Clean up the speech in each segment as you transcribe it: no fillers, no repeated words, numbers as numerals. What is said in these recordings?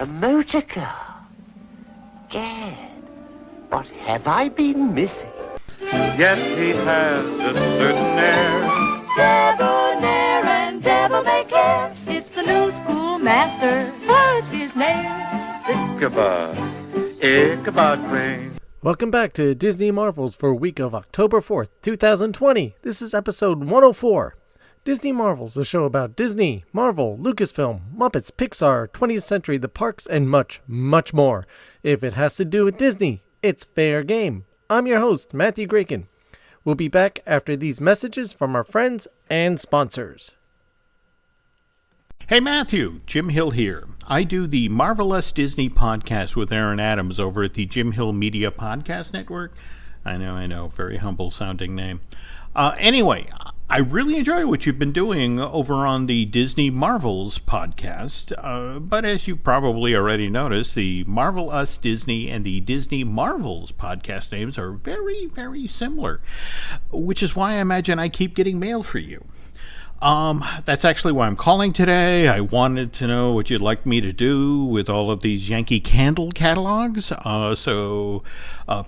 A motor car. Gad, what have I been missing? Yet he has a certain air. Debonair and devil may care. It's the new schoolmaster. What's his name? Ichabod, Ichabod Crane. Welcome back to Disney Marvels for week of October 4th, 2020. This is episode 104. Disney Marvels, a show about Disney, Marvel, Lucasfilm, Muppets, Pixar, 20th Century, the parks, and much, much more. If it has to do with Disney, it's fair game. I'm your host, Matthew Graken. We'll be back after these messages from our friends and sponsors. Hey Matthew, Jim Hill here. I do the Marvelous Disney podcast with Aaron Adams over at the Jim Hill Media Podcast Network. I know, very humble sounding name. Anyway, I really enjoy what you've been doing over on the Disney Marvels podcast, but as you probably already noticed, the Marvel Us Disney and the Disney Marvels podcast names are very, very similar, which is why I imagine I keep getting mail for you. That's actually why I'm calling today. I wanted to know what you'd like me to do with all of these Yankee Candle catalogs, so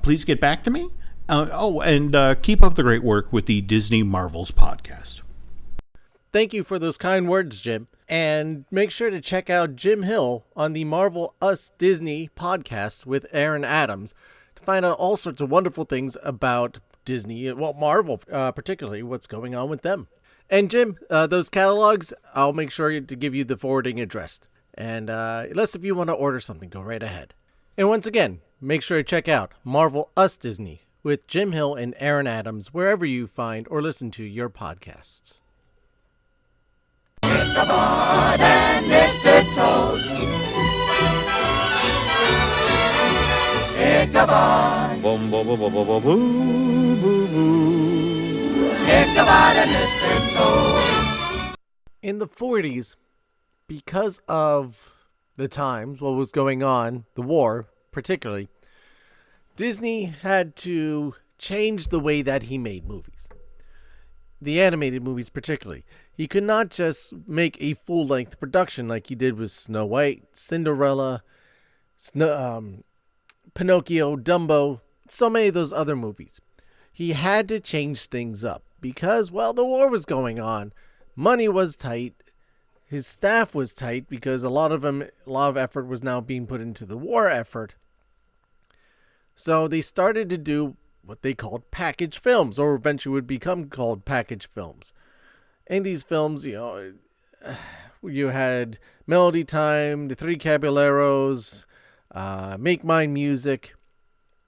please get back to me. And keep up the great work with the Disney Marvels podcast. Thank you for those kind words, Jim. And make sure to check out Jim Hill on the Marvel Us Disney podcast with Aaron Adams to find out all sorts of wonderful things about Disney, well, Marvel, particularly what's going on with them. And Jim, those catalogs, I'll make sure to give you the forwarding address. And unless if you want to order something, go right ahead. And once again, make sure to check out Marvel Us Disney with Jim Hill and Aaron Adams, wherever you find or listen to your podcasts. Ichabod and Mr. Toad. Ichabod. Boom, boom, boom, boom, boom, boom, boom, boom, boom. Ichabod and Mr. Toad. In the 40s, because of the times, what was going on, the war particularly, Disney had to change the way that he made movies. The animated movies particularly. He could not just make a full-length production like he did with Snow White, Cinderella, Pinocchio, Dumbo, so many of those other movies. He had to change things up because, well, the war was going on. Money was tight. His staff was tight because a lot of effort was now being put into the war effort. So they started to do what they called package films, or eventually would become called package films. And these films, you had Melody Time, The Three Caballeros, Make Mine Music,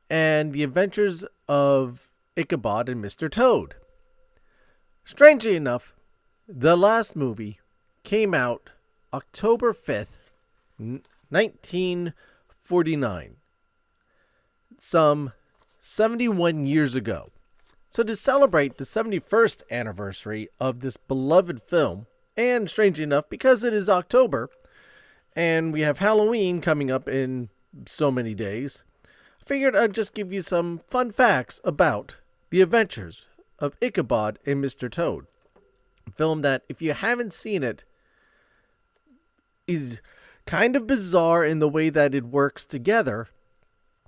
and The Adventures of Ichabod and Mr. Toad. Strangely enough, the last movie came out October 5th, 1949. Some 71 years ago. So to celebrate the 71st anniversary of this beloved film, and strangely enough, because it is October, and we have Halloween coming up in so many days, I figured I'd just give you some fun facts about the adventures of Ichabod and Mr. Toad. A film that, if you haven't seen it, is kind of bizarre in the way that it works together,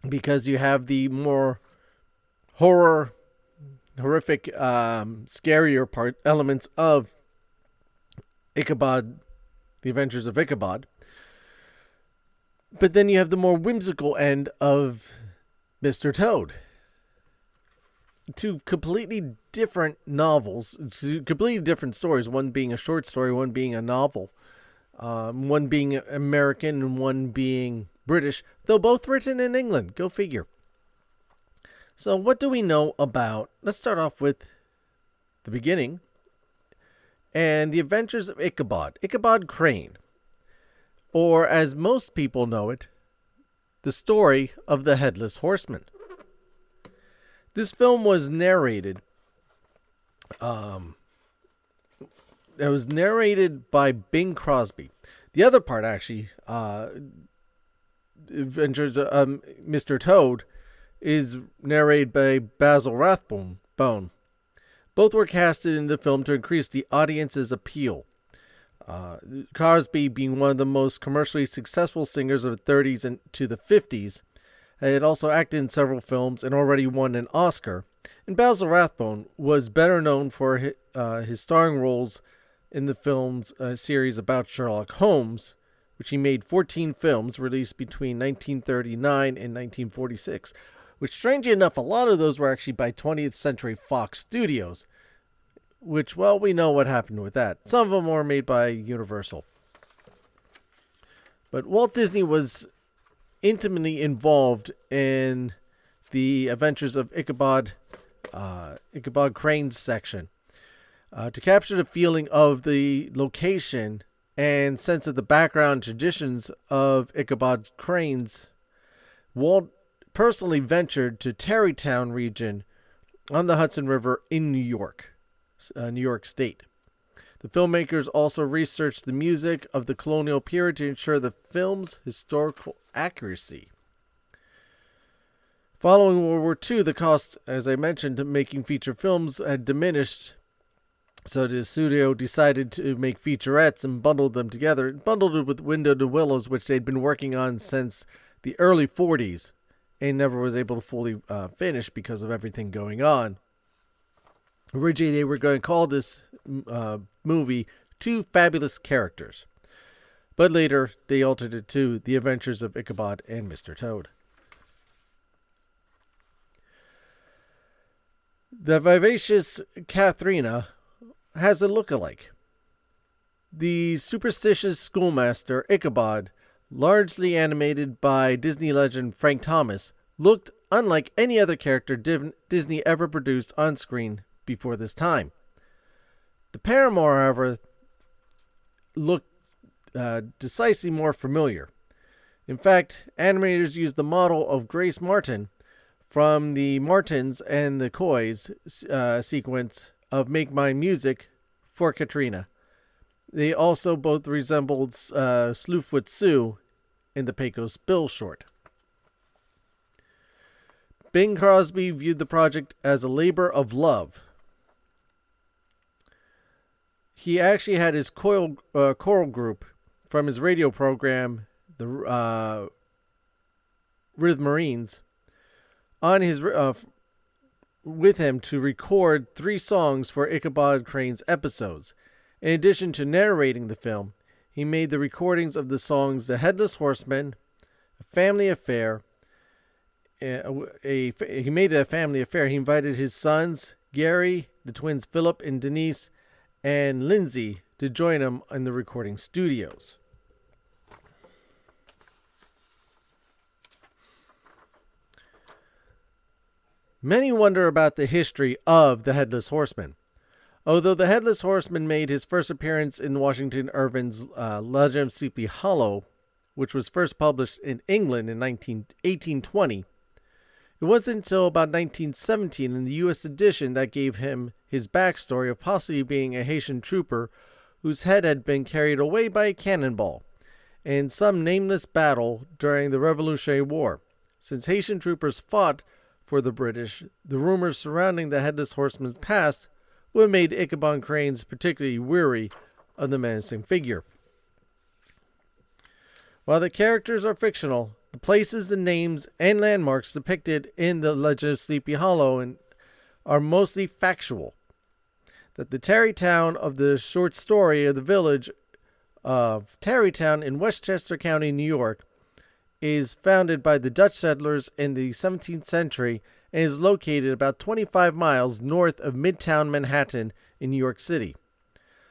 because you have the more horrific, scarier elements of Ichabod, The Adventures of Ichabod. But then you have the more whimsical end of Mr. Toad. Two completely different novels, two completely different stories, one being a short story, one being a novel. One being American and one being British, though both written in England. Go figure. So what do we know about... Let's start off with the beginning. And the Adventures of Ichabod. Ichabod Crane. Or, as most people know it, the story of the Headless Horseman. This film was narrated... It was narrated by Bing Crosby. The other part, actually, Adventures of Mr. Toad, is narrated by Basil Rathbone. Both were casted in the film to increase the audience's appeal. Crosby being one of the most commercially successful singers of the 30s and to the 50s. He had also acted in several films and already won an Oscar. And Basil Rathbone was better known for his starring roles in the film's series about Sherlock Holmes, which he made 14 films released between 1939 and 1946, which, strangely enough, a lot of those were actually by 20th Century Fox Studios, which, well, we know what happened with that. Some of them were made by Universal. But Walt Disney was intimately involved in the adventures of Ichabod Crane's section. To capture the feeling of the location and sense of the background traditions of Ichabod Crane's, Walt personally ventured to Tarrytown region on the Hudson River in New York State. The filmmakers also researched the music of the colonial period to ensure the film's historical accuracy. Following World War II, the cost, as I mentioned, of making feature films had diminished, so the studio decided to make featurettes and bundled them together. It bundled it with Window to Willows, which they'd been working on since the early 40s and never was able to fully finish because of everything going on. Originally, they were going to call this movie Two Fabulous Characters, but later they altered it to The Adventures of Ichabod and Mr. Toad. The vivacious Katharina has a look-alike. The superstitious schoolmaster Ichabod, largely animated by Disney legend Frank Thomas, looked unlike any other character Disney ever produced on screen before this time. The paramour, however, looked decisively more familiar. In fact, animators used the model of Grace Martin from the Martins and the Coys sequence of Make Mine Music for Katrina. They also both resembled Slewfoot Sue in the Pecos Bill short. Bing Crosby viewed the project as a labor of love. He actually had his choral group from his radio program, the Rhythmarines, on his with him to record 3 songs for Ichabod Crane's episodes. In addition to narrating the film, he made the recordings of the songs "The Headless Horseman," "A Family Affair." He made it a family affair. He invited his sons, Gary, the twins Philip and Denise, and Lindsay to join him in the recording studios. Many wonder about the history of the Headless Horseman. Although the Headless Horseman made his first appearance in Washington Irving's Legend of Sleepy Hollow, which was first published in England in 1820, it wasn't until about 1917 in the U.S. edition that gave him his backstory of possibly being a Haitian trooper whose head had been carried away by a cannonball in some nameless battle during the Revolutionary War. Since Haitian troopers fought for the British, the rumors surrounding the Headless Horseman's past would have made Ichabod Cranes particularly weary of the menacing figure. While the characters are fictional, the places, the names, and landmarks depicted in the Legend of Sleepy Hollow are mostly factual. That the Tarrytown of the short story of the village of Tarrytown in Westchester County, New York, is founded by the Dutch settlers in the 17th century and is located about 25 miles north of Midtown Manhattan in New York City.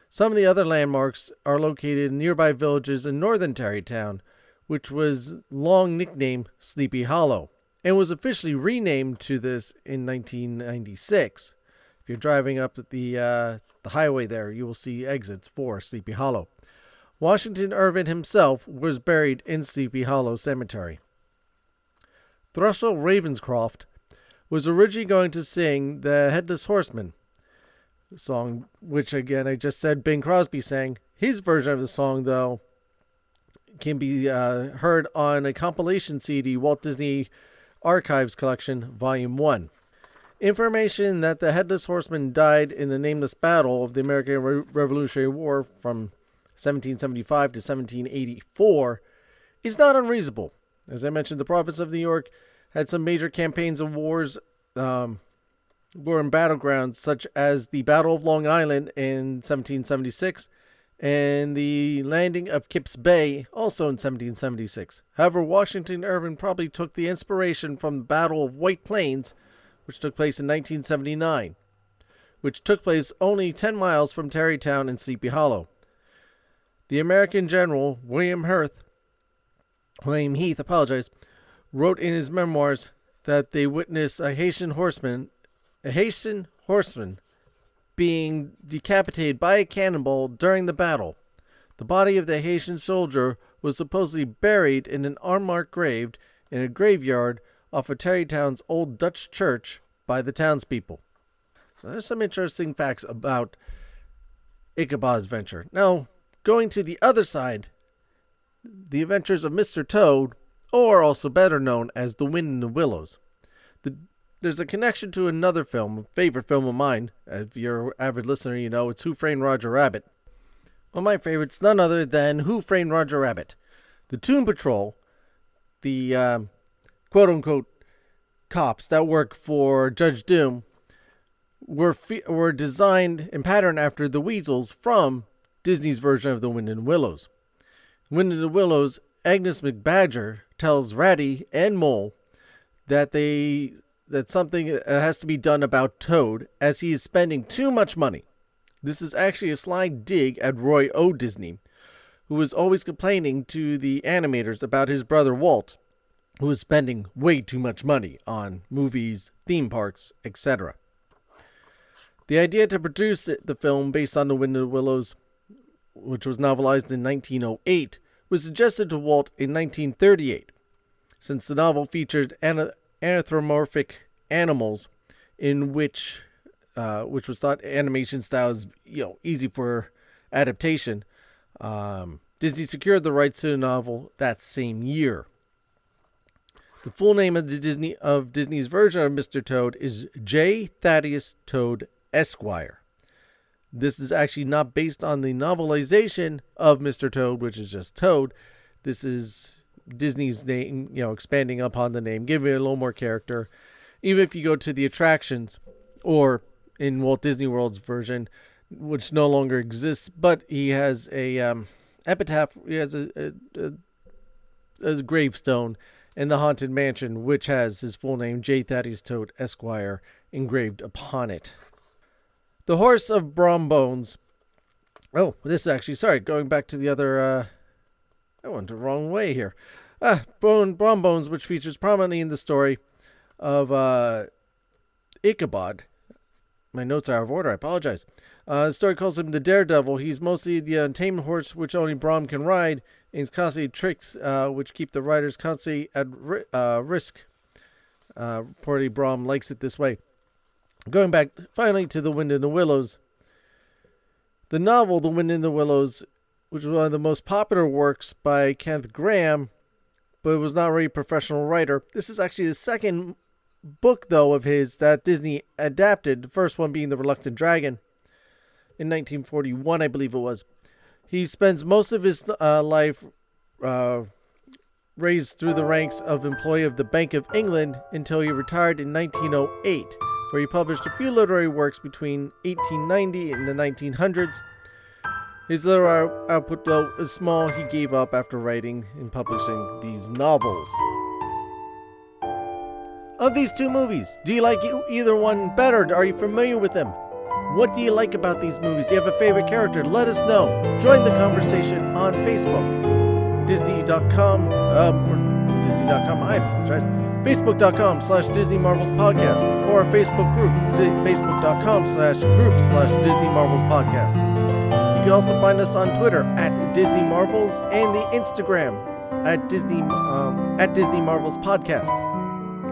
Some of the other landmarks are located in nearby villages in northern Tarrytown, which was long nicknamed Sleepy Hollow, and was officially renamed to this in 1996. If you're driving up the highway there, you will see exits for Sleepy Hollow. Washington Irving himself was buried in Sleepy Hollow Cemetery. Thrushell Ravenscroft was originally going to sing the Headless Horseman song, which again I just said Bing Crosby sang. His version of the song, though, can be heard on a compilation CD, Walt Disney Archives Collection, Volume 1. Information that the Headless Horseman died in the nameless battle of the American Revolutionary War from 1775 to 1784, is not unreasonable. As I mentioned, the province of New York had some major campaigns of wars, war and battlegrounds, such as the Battle of Long Island in 1776 and the landing of Kip's Bay, also in 1776. However, Washington and Irving probably took the inspiration from the Battle of White Plains, which took place in 1979, which took place only 10 miles from Tarrytown and Sleepy Hollow. The American general, William Heath, wrote in his memoirs that they witnessed a Haitian horseman being decapitated by a cannonball during the battle. The body of the Haitian soldier was supposedly buried in an unmarked grave in a graveyard off of Tarrytown's old Dutch church by the townspeople. So there's some interesting facts about Ichabod's adventure. Now, going to the other side, the adventures of Mr. Toad, or also better known as The Wind in the Willows. There's a connection to another film, a favorite film of mine. If you're an avid listener, you know it's Who Framed Roger Rabbit. One of my favorites, none other than Who Framed Roger Rabbit. The Toon Patrol, the quote-unquote cops that work for Judge Doom, were designed and patterned after the Weasels from Disney's version of The Wind in the Willows. Wind in the Willows, Agnes McBadger tells Ratty and Mole that something has to be done about Toad, as he is spending too much money. This is actually a sly dig at Roy O. Disney, who was always complaining to the animators about his brother Walt, who was spending way too much money on movies, theme parks, etc. The idea to produce the film based on The Wind in the Willows, which was novelized in 1908, was suggested to Walt in 1938, since the novel featured anthropomorphic animals, in which was thought animation style is easy for adaptation. Disney secured the rights to the novel that same year. The full name of Disney's version of Mr. Toad is J. Thaddeus Toad Esquire. This is actually not based on the novelization of Mr. Toad, which is just Toad. This is Disney's name, expanding upon the name, giving it a little more character. Even if you go to the attractions, or in Walt Disney World's version, which no longer exists, but he has a epitaph, he has a gravestone in the Haunted Mansion, which has his full name, J. Thaddeus Toad Esquire, engraved upon it. The Horse of Brom Bones. Oh, this is actually, going back to the other, I went the wrong way here. Brom Bones, which features prominently in the story of Ichabod. My notes are out of order, I apologize. The story calls him the Daredevil. He's mostly the untamed horse which only Brom can ride, and he's constantly tricks which keep the riders constantly at risk. Poorly Brom likes it this way. Going back finally to The Wind in the Willows. The novel The Wind in the Willows, which was one of the most popular works by Kenneth Grahame, but it was not really a professional writer. This is actually the second book, though, of his that Disney adapted, the first one being The Reluctant Dragon in 1941, I believe it was. He spends most of his life raised through the ranks of employee of the Bank of England until he retired in 1908, where he published a few literary works between 1890 and the 1900s. His literary output, though, is small. He gave up after writing and publishing these novels. Of these two movies, do you like either one better? Are you familiar with them? What do you like about these movies? Do you have a favorite character? Let us know. Join the conversation on Facebook. Disney.com, I apologize. Facebook.com/Disney Marvels Podcast, or our Facebook group, Facebook.com/group/Disney Marvels Podcast. You can also find us on Twitter at Disney Marvels and the Instagram at Disney Marvels Podcast.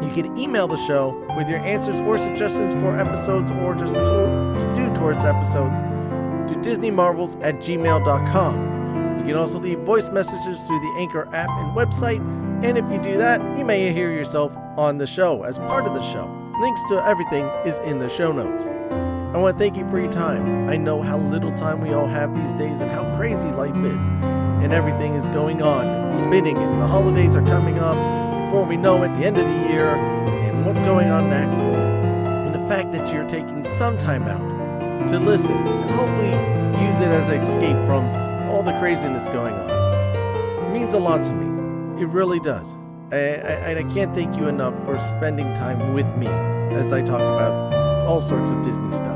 You can email the show with your answers or suggestions for episodes, or just to do towards episodes, to DisneyMarvels@gmail.com. You can also leave voice messages through the Anchor app and website, and if you do that, you may hear yourself on the show as part of the show. Links to everything is in the show notes. I want to thank you for your time. I know how little time we all have these days and how crazy life is. And everything is going on and spinning, and the holidays are coming up before we know it, the end of the year, and what's going on next. And the fact that you're taking some time out to listen and hopefully use it as an escape from all the craziness going on means a lot to me. It really does. I can't thank you enough for spending time with me as I talk about all sorts of Disney stuff.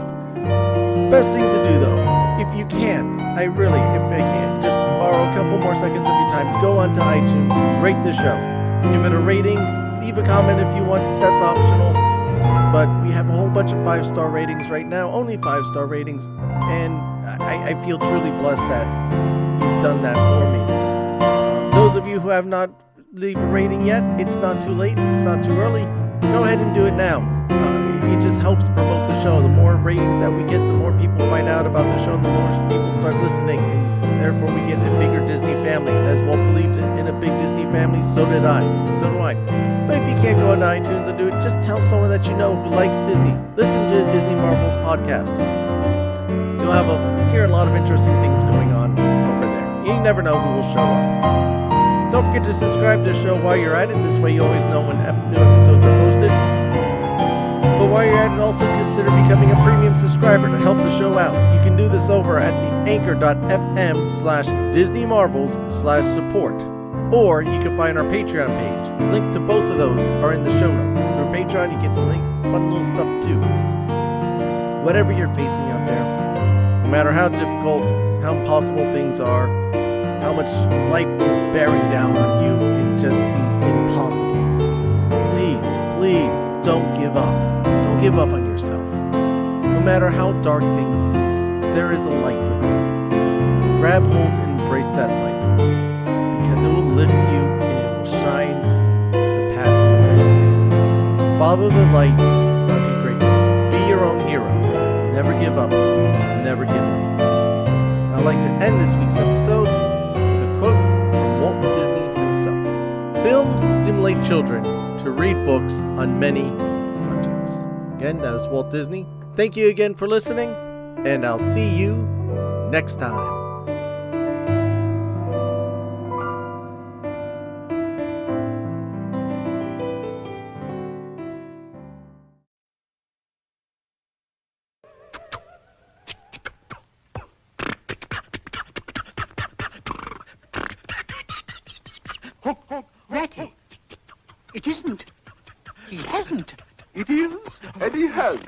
Best thing to do, though, if you can, if I can, just borrow a couple more seconds of your time, go onto iTunes, rate the show, give it a rating, leave a comment if you want, that's optional, but we have a whole bunch of 5-star ratings right now, only 5-star ratings, and I feel truly blessed that you've done that for me. Those of you who have not leave a rating yet, it's not too late, it's not too early, go ahead and do it now. It just helps promote the show. The more ratings that we get, the more people find out about the show, and the more people start listening, and therefore we get a bigger Disney family. And as Walt believed in a big Disney family, so did I. So do I. But if you can't go on iTunes and do it, just tell someone that you know who likes Disney. Listen to the Disney Marvels podcast. You'll hear a lot of interesting things going on over there. You never know who will show up. Don't forget to subscribe to the show while you're at it. This way you always know when new episodes are posted. But while you're at it, also consider becoming a premium subscriber to help the show out. You can do this over at the anchor.fm/DisneyMarvels/support. Or you can find our Patreon page. Link to both of those are in the show notes. Through Patreon, you get some fun little stuff too. Whatever you're facing out there, no matter how difficult, how impossible things are, how much life is bearing down on you, it just seems impossible. Please, don't give up. Don't give up on yourself. No matter how dark things seem, there is a light within you. Grab hold and embrace that light, because it will lift you and it will shine the path in the way for you. Follow the light unto greatness. Be your own hero. Never give up. Never give up. I'd like to end this week's episode with a quote from Walt Disney himself. Films stimulate children to read books on many subjects. Again, that was Walt Disney. Thank you again for listening, and I'll see you next time. Ratty. It isn't. He hasn't. It is, and he has.